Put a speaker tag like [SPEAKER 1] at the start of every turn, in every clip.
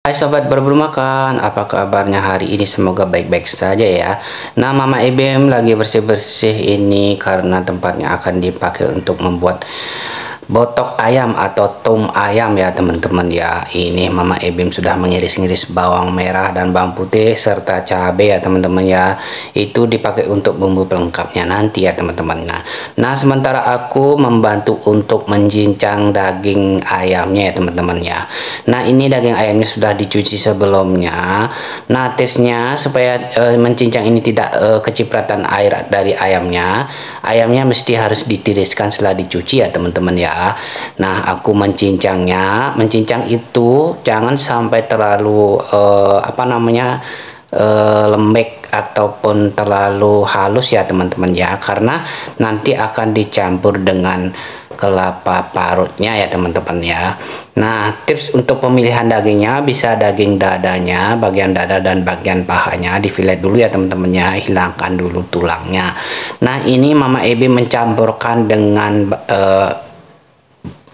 [SPEAKER 1] Hai sobat berburu makan, apa kabarnya hari ini? Semoga baik-baik saja ya. Nah, Mama Ebem lagi bersih-bersih ini karena tempatnya akan dipakai untuk membuat botok ayam atau tum ayam ya teman-teman ya. Ini Mama Ebem sudah mengiris-iris bawang merah dan bawang putih serta cabai ya teman-teman ya. Itu dipakai untuk bumbu pelengkapnya nanti ya teman-teman. Nah, sementara aku membantu untuk menjincang daging ayamnya ya teman-teman ya. Nah, ini daging ayamnya sudah dicuci sebelumnya. Nah, tipsnya supaya mencincang ini tidak kecipratan air dari ayamnya mesti harus ditiriskan setelah dicuci ya teman-teman ya. Nah, aku mencincangnya, mencincang itu jangan sampai terlalu lembek ataupun terlalu halus ya teman-teman ya, karena nanti akan dicampur dengan kelapa parutnya ya teman-teman ya. Nah, tips untuk pemilihan dagingnya bisa daging dadanya, bagian dada dan bagian pahanya difilet dulu ya teman-teman ya, hilangkan dulu tulangnya. Nah, ini Mama Ebi mencampurkan dengan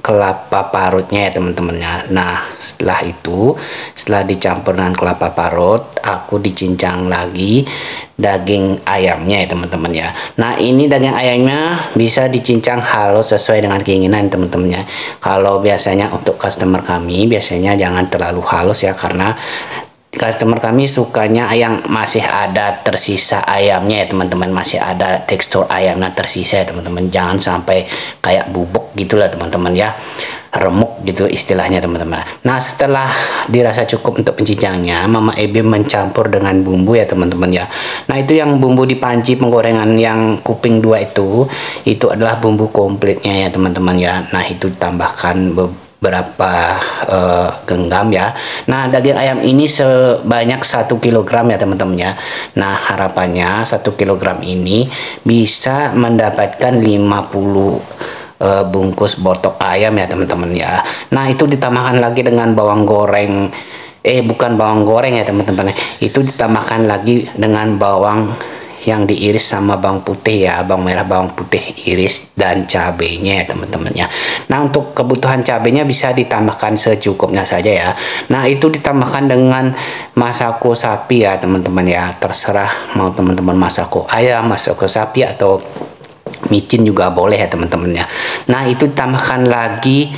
[SPEAKER 1] kelapa parutnya ya teman-teman ya. Nah, setelah dicampur dengan kelapa parut, aku dicincang lagi daging ayamnya ya teman-teman ya. Nah, ini daging ayamnya bisa dicincang halus sesuai dengan keinginan teman-teman ya. Kalau biasanya untuk customer kami biasanya jangan terlalu halus ya, karena customer kami sukanya yang masih ada tersisa ayamnya ya teman-teman, masih ada tekstur ayamnya tersisa ya teman-teman, jangan sampai kayak bubuk gitulah teman-teman ya, remuk gitu istilahnya teman-teman. Nah, setelah dirasa cukup untuk pencincangnya, Mama Ebi mencampur dengan bumbu ya teman-teman ya. Nah, itu yang bumbu di panci penggorengan yang kuping dua itu adalah bumbu komplitnya ya teman-teman ya. Nah, itu tambahkan berapa genggam ya. Nah, daging ayam ini sebanyak 1 kg ya teman-teman ya. Nah, harapannya 1 kg ini bisa mendapatkan 50 bungkus botok ayam ya teman-teman ya. Nah, itu ditambahkan lagi dengan bawang goreng, bukan bawang goreng ya teman-teman, itu ditambahkan lagi dengan bawang yang diiris sama bawang putih ya, bawang merah, bawang putih iris dan cabenya ya teman-teman ya. Nah, untuk kebutuhan cabenya bisa ditambahkan secukupnya saja ya. Nah, itu ditambahkan dengan masako sapi ya teman-teman ya, terserah mau teman-teman masako ayam, masako sapi atau micin juga boleh ya teman-teman ya. Nah, itu ditambahkan lagi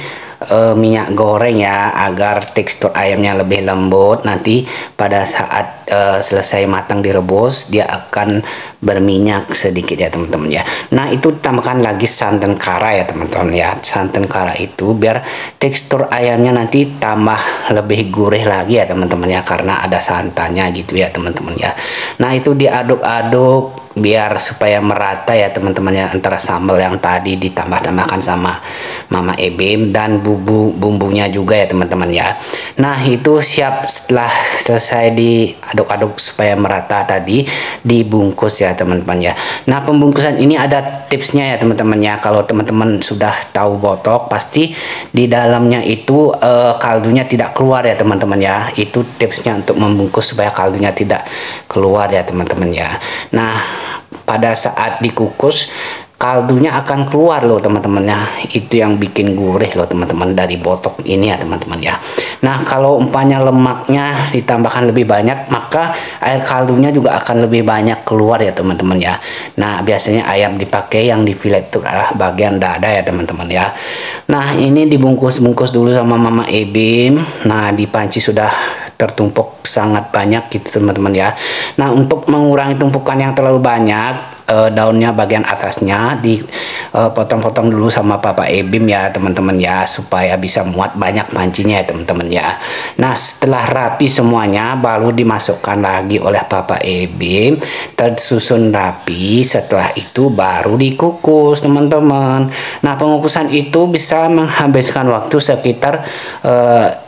[SPEAKER 1] minyak goreng ya, agar tekstur ayamnya lebih lembut. Nanti pada saat selesai matang direbus, dia akan berminyak sedikit ya teman-teman ya. Nah, itu tambahkan lagi santan kara ya teman-teman ya. Santan kara itu biar tekstur ayamnya nanti tambah lebih gurih lagi ya teman-teman ya, karena ada santannya gitu ya teman-teman ya. Nah, itu diaduk-aduk biar supaya merata ya teman-teman ya, antara sambal yang tadi ditambahkan sama Mama Ebem dan bumbunya juga ya teman-teman ya. Nah, itu siap. Setelah selesai diaduk-aduk supaya merata tadi, dibungkus ya teman-teman ya. Nah, pembungkusan ini ada tipsnya ya teman-teman ya. Kalau teman-teman sudah tahu botok, pasti di dalamnya itu kaldunya tidak keluar ya teman-teman ya. Itu tipsnya untuk membungkus supaya kaldunya tidak keluar ya teman-teman ya. Nah, pada saat dikukus kaldunya akan keluar loh teman-teman ya. Itu yang bikin gurih loh teman-teman dari botok ini ya teman-teman ya. Nah, kalau umpamanya lemaknya ditambahkan lebih banyak, maka air kaldunya juga akan lebih banyak keluar ya teman-teman ya. Nah, biasanya ayam dipakai yang di filet itu adalah bagian dada ya teman-teman ya. Nah, ini dibungkus-bungkus dulu sama Mama Ebim. Nah, di panci sudah tertumpuk sangat banyak gitu teman-teman ya. Nah, untuk mengurangi tumpukan yang terlalu banyak, daunnya bagian atasnya dipotong-potong dulu sama Papa Ebim ya teman-teman ya, supaya bisa muat banyak pancinya ya teman-teman ya. Nah, setelah rapi semuanya baru dimasukkan lagi oleh Papa Ebim, tersusun rapi. Setelah itu baru dikukus teman-teman. Nah, pengukusan itu bisa menghabiskan waktu sekitar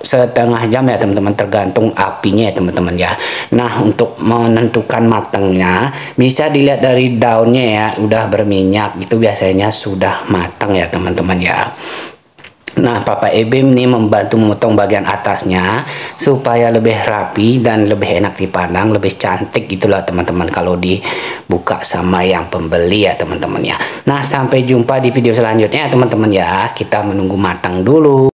[SPEAKER 1] setengah jam ya teman-teman, tergantung apinya ya teman-teman ya. Nah, untuk menentukan matangnya bisa dilihat dari daunnya ya, udah berminyak itu biasanya sudah matang ya teman-teman ya. Nah, Papa Ebim nih membantu memotong bagian atasnya supaya lebih rapi dan lebih enak dipandang, lebih cantik gitulah teman-teman kalau dibuka sama yang pembeli ya teman-teman ya. Nah, sampai jumpa di video selanjutnya ya teman-teman ya. Kita menunggu matang dulu.